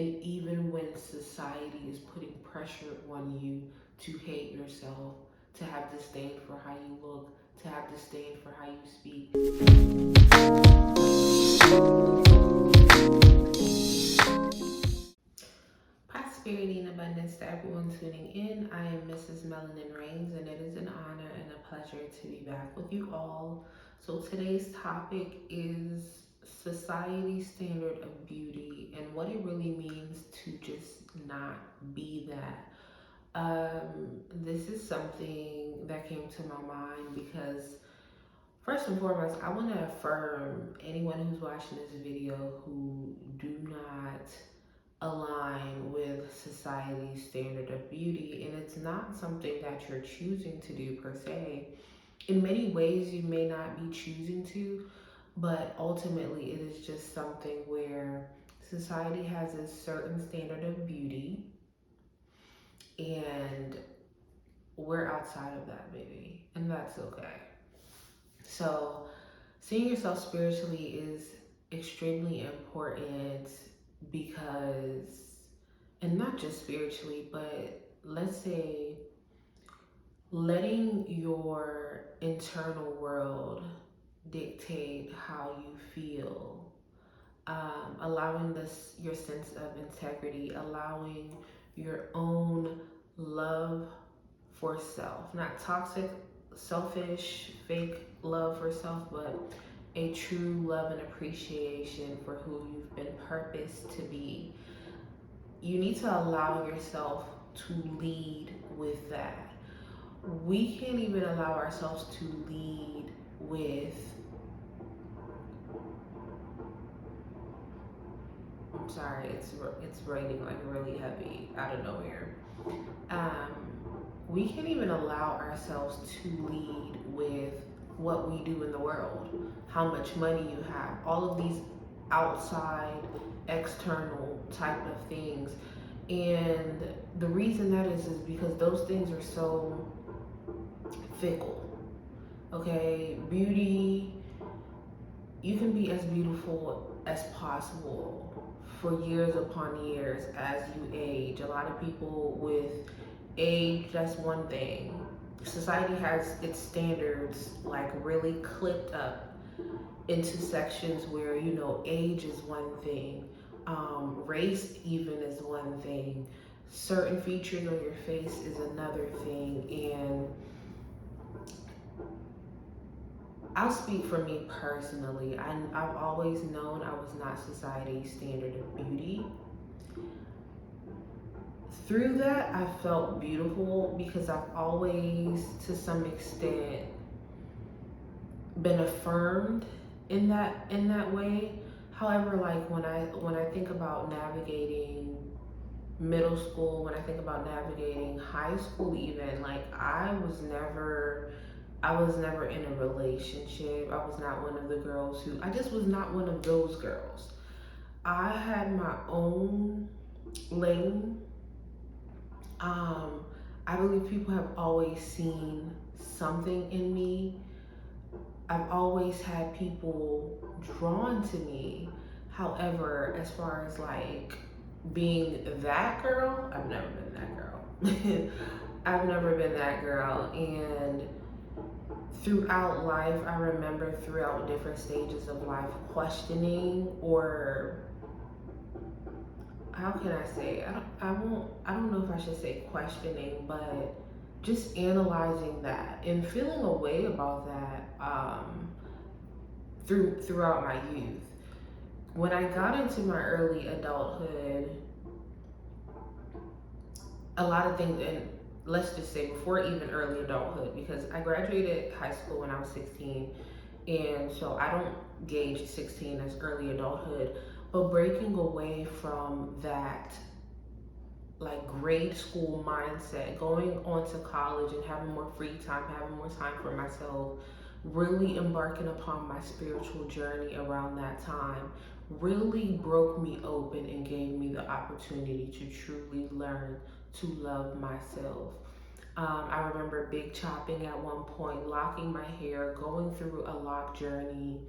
And even when society is putting pressure on you to hate yourself, to have disdain for how you look, to have disdain for how you speak. Prosperity and abundance to everyone tuning in. I am Mrs.Melanin, and it is an honor and a pleasure to be back with you all. So today's topic is society's standard of beauty and what it really means to just not be that. This is something that came to my mind because first and foremost, I want to affirm anyone who's watching this video who do not align with society's standard of beauty, and it's not something that you're choosing to do per se. In many ways you may not be choosing to, but ultimately it is just something where society has a certain standard of beauty and we're outside of that, baby, and that's okay. So seeing yourself spiritually is extremely important because, and not just spiritually, but let's say letting your internal world dictate how you feel, allowing your sense of integrity, allowing your own love for self, not toxic, selfish, fake love for self, but a true love and appreciation for who you've been purposed to be. You need to allow yourself to lead with that. We can't even allow ourselves to lead with, I'm sorry, it's raining like really heavy out of nowhere. We can't even allow ourselves to lead with what we do in the world, how much money you have, all of these outside, external type of things. And the reason that is because those things are so fickle. Okay, beauty, you can be as beautiful as possible for years upon years as you age. A lot of people with age, that's one thing. Society has its standards like really clipped up into sections where, you know, age is one thing, race even is one thing, certain features on your face is another thing. And I'll speak for me personally. I've always known I was not society's standard of beauty. Through that, I felt beautiful because I've always, to some extent, been affirmed in that way. However, like when I think about navigating middle school, when I think about navigating high school, even like I was never in a relationship. I was not one of the girls who, I just was not one of those girls. I had my own lane. I believe people have always seen something in me. I've always had people drawn to me. However, as far as like being that girl, I've never been that girl. I've never been that girl. And throughout life, I remember throughout different stages of life questioning, or how can I say, I don't know if I should say questioning, but just analyzing that and feeling a way about that throughout my youth. When I got into my early adulthood, a lot of things, and let's just say before even early adulthood, because I graduated high school when I was 16, and so I don't gauge 16 as early adulthood, but breaking away from that like grade school mindset, going on to college and having more free time, having more time for myself, really embarking upon my spiritual journey around that time, really broke me open and gave me the opportunity to truly learn to love myself. I remember big chopping at one point, locking my hair, going through a lock journey,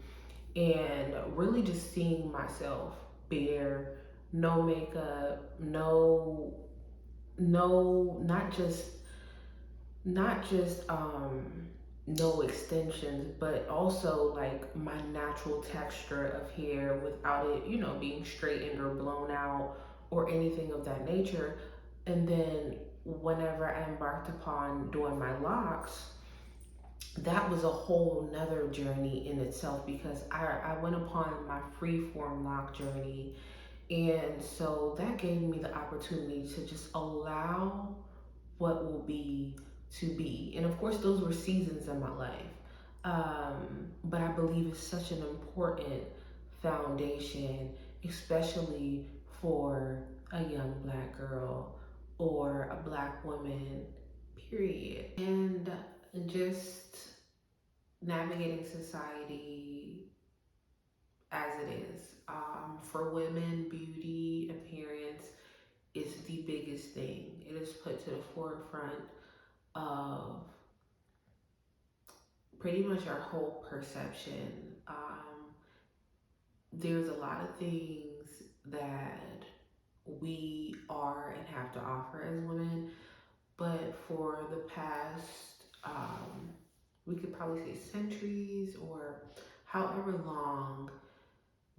and really just seeing myself bare, no makeup, no, not just no extensions, but also like my natural texture of hair without it, being straightened or blown out or anything of that nature. And then whenever I embarked upon doing my locks, that was a whole nother journey in itself because I went upon my freeform lock journey. And so that gave me the opportunity to just allow what will be to be. And of course, those were seasons in my life. But I believe it's such an important foundation, especially for a young black girl or a black woman, period. And just navigating society as it is. For women, beauty, appearance is the biggest thing. It is put to the forefront of pretty much our whole perception. There's a lot of things that we are and have to offer as women, but for the past, we could probably say centuries or however long,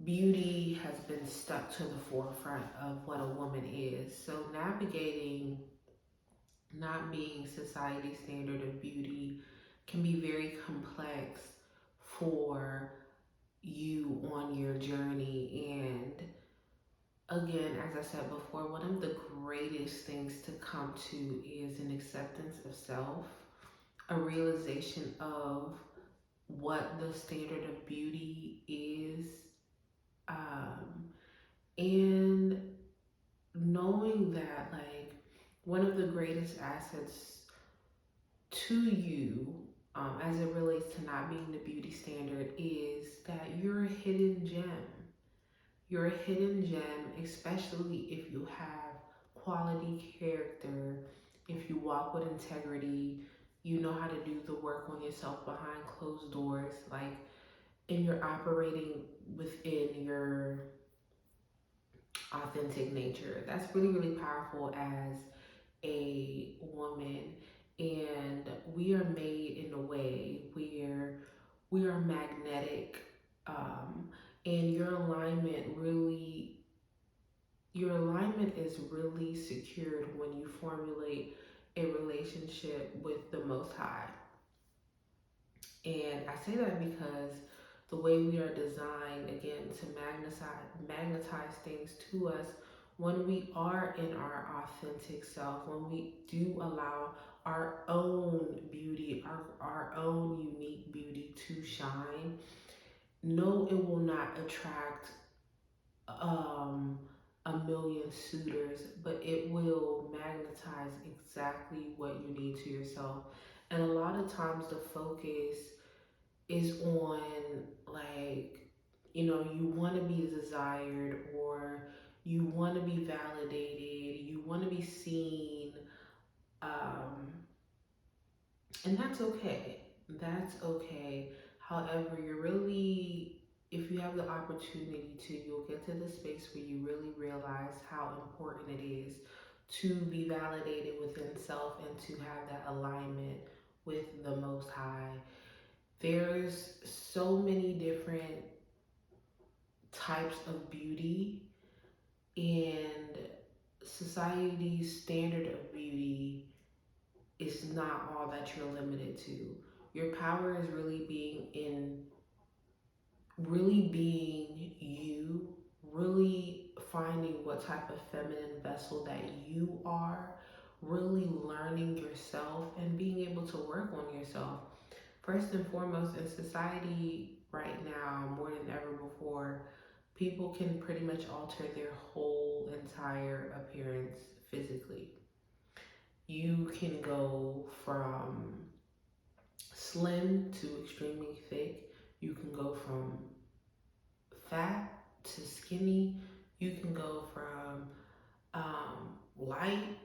beauty has been stuck to the forefront of what a woman is. So navigating not being society's standard of beauty can be very complex for you on your journey. And again, as I said before, one of the greatest things to come to is an acceptance of self, a realization of what the standard of beauty is, and knowing that, like, one of the greatest assets to you, as it relates to not being the beauty standard, is that you're a hidden gem. You're a hidden gem, especially if you have quality character, if you walk with integrity, you know how to do the work on yourself behind closed doors, like, and you're operating within your authentic nature. That's really, really powerful as a woman. And we are made in a way where we are magnetic, and your alignment is really secured when you formulate a relationship with the Most High. And I say that because the way we are designed, again, to magnetize things to us, when we are in our authentic self, when we do allow our own beauty, our own unique beauty to shine, no, it will not attract um, a million suitors, but it will magnetize exactly what you need to yourself. And a lot of times the focus is on, like, you want to be desired, or you want to be validated, you want to be seen, um, and that's okay. That's okay. However, if you have the opportunity to, you'll get to the space where you really realize how important it is to be validated within self and to have that alignment with the Most High. There's so many different types of beauty, and society's standard of beauty is not all that you're limited to. Your power is really being you, really finding what type of feminine vessel that you are, really learning yourself and being able to work on yourself. First and foremost, in society right now, more than ever before, people can pretty much alter their whole entire appearance physically. You can go from slim to extremely thick. You can go from fat to skinny. You can go from light.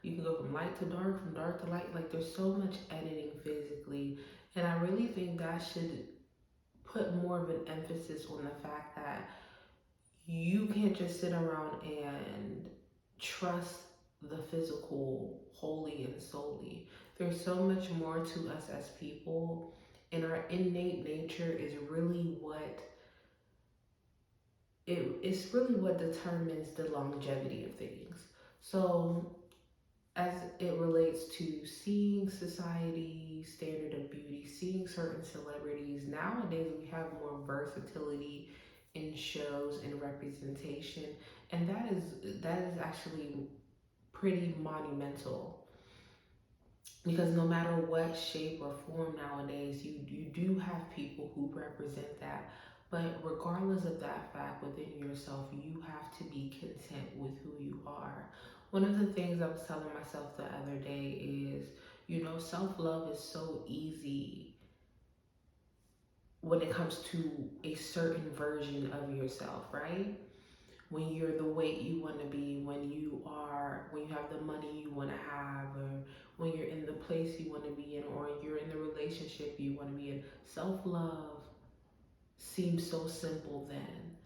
You can go from light to dark, from dark to light. Like, there's so much editing physically. And I really think that should put more of an emphasis on the fact that you can't just sit around and trust the physical wholly and solely. There's so much more to us as people, and our innate nature is really it's really what determines the longevity of things. So as it relates to seeing society standard of beauty, seeing certain celebrities, nowadays we have more versatility in shows and representation, and that is actually pretty monumental, because no matter what shape or form nowadays, you do have people who represent that. But regardless of that fact, within yourself, you have to be content with who you are. One of the things I was telling myself the other day is, self-love is so easy when it comes to a certain version of yourself, right? When you're the weight you want to be, when you have the money you want to have, or when you're in the place you want to be in, or you're in the relationship you want to be in. Self-love seems so simple then.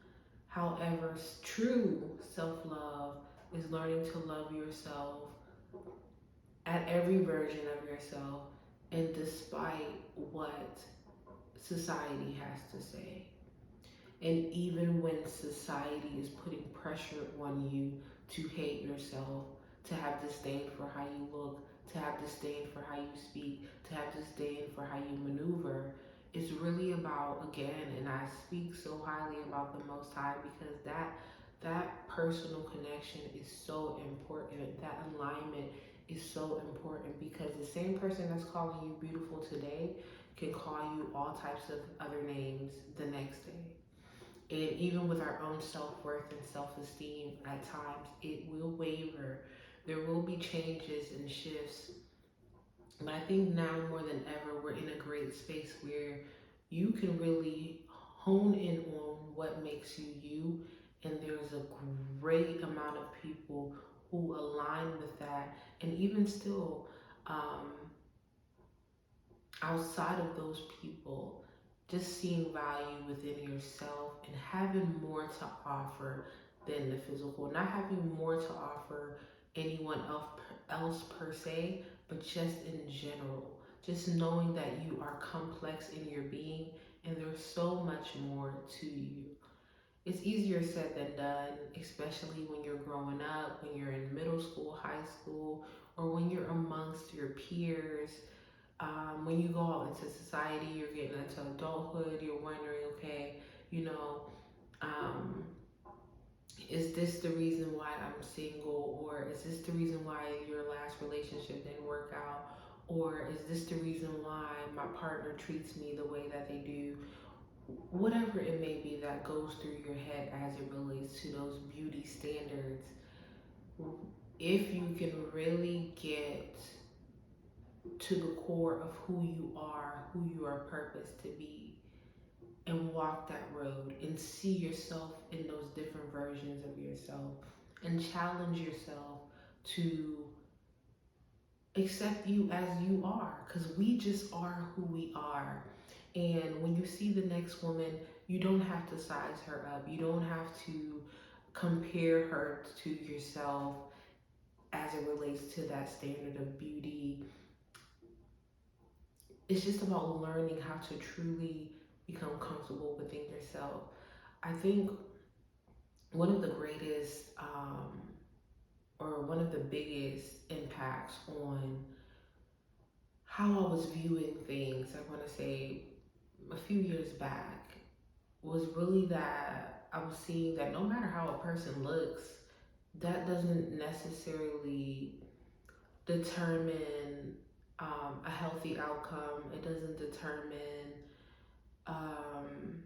However, true self-love is learning to love yourself at every version of yourself, and despite what society has to say. And even when society is putting pressure on you to hate yourself, to have disdain for how you look, to have disdain for how you speak, to have disdain for how you maneuver, it's really about, again, and I speak so highly about the Most High, because that personal connection is so important. That alignment is so important, because the same person that's calling you beautiful today can call you all types of other names the next day. And even with our own self-worth and self-esteem, at times it will waver. There will be changes and shifts. But I think now more than ever, we're in a great space where you can really hone in on what makes you you. And there's a great amount of people who align with that. And even still, um, outside of those people, just seeing value within yourself and having more to offer than the physical, not having more to offer anyone else per se, but just in general, just knowing that you are complex in your being and there's so much more to you. It's easier said than done, especially when you're growing up, when you're in middle school, high school, or when you're amongst your peers. When you go out into society, you're getting into adulthood, you're wondering, okay, you know, um, is this the reason why I'm single? Or is this the reason why your last relationship didn't work out? Or is this the reason why my partner treats me the way that they do? Whatever it may be that goes through your head as it relates to those beauty standards, if you can really get to the core of who you are purposed to be, and walk that road and see yourself in those different versions of yourself, and challenge yourself to accept you as you are, because we just are who we are. And when you see the next woman, you don't have to size her up, you don't have to compare her to yourself as it relates to that standard of beauty. It's just about learning how to truly become comfortable within yourself. I think one of the greatest, or one of the biggest impacts on how I was viewing things, I want to say a few years back, was really that I was seeing that no matter how a person looks, that doesn't necessarily determine a healthy outcome. It doesn't determine um,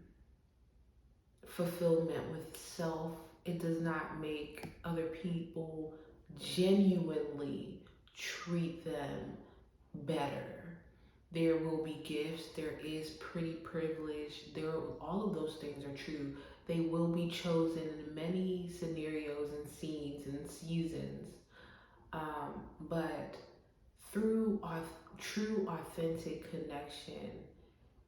fulfillment with self. It does not make other people genuinely treat them better. There will be gifts, there is pretty privilege, all of those things are true. They will be chosen in many scenarios and scenes and seasons. But through true authentic connection,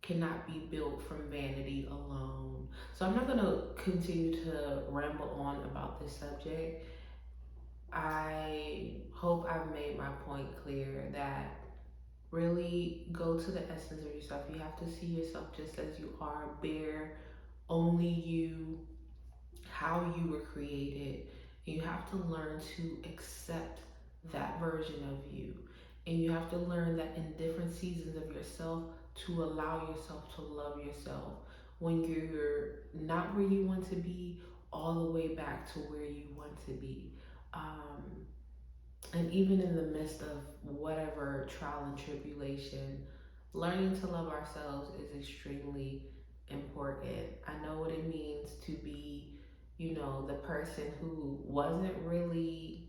cannot be built from vanity alone. So I'm not going to continue to ramble on about this subject. I hope I've made my point clear that really go to the essence of yourself. You have to see yourself just as you are, bare, only you, how you were created. You have to learn to accept that version of you. And you have to learn that in different seasons of yourself to allow yourself to love yourself when you're not where you want to be, all the way back to where you want to be. Um, and even in the midst of whatever trial and tribulation, learning to love ourselves is extremely important. I know what it means to be, the person who wasn't really,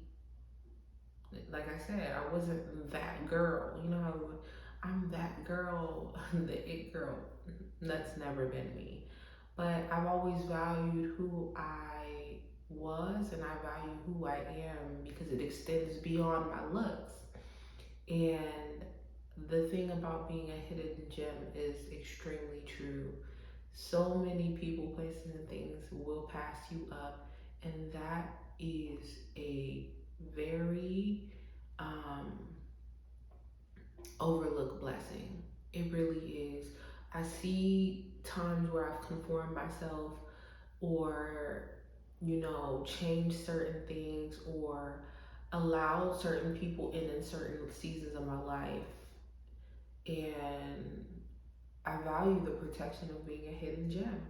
like I said, I wasn't that girl. You know how I'm that girl, the it girl. That's never been me. But I've always valued who I was, and I value who I am because it extends beyond my looks. And the thing about being a hidden gem is extremely true. So many people, places, and things will pass you up, and that is a very um, overlooked blessing. It really is. I see times where I've conformed myself or, changed certain things or allowed certain people in certain seasons of my life. And I value the protection of being a hidden gem.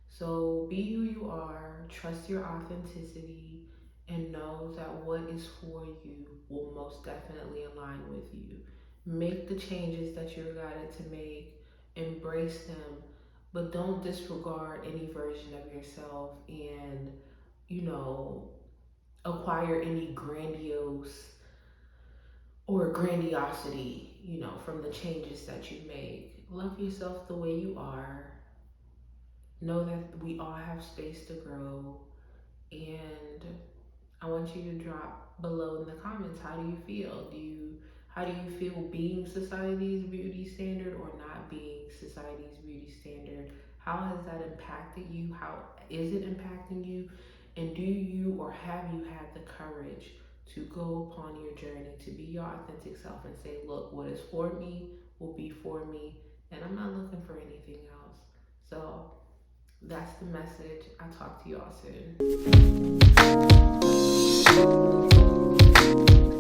So be who you are, trust your authenticity, and know that what is for you will most definitely align with you. Make the changes that you're guided to make, embrace them, but don't disregard any version of yourself and, you know, acquire any grandiose or grandiosity, from the changes that you make. Love yourself the way you are. Know that we all have space to grow, and I want you to drop below in the comments, how do you feel? How do you feel being society's beauty standard or not being society's beauty standard? How has that impacted you? How is it impacting you? And do you or have you had the courage to go upon your journey to be your authentic self and say, look, what is for me will be for me, and I'm not looking for anything else. So that's the message. I'll talk to you all soon.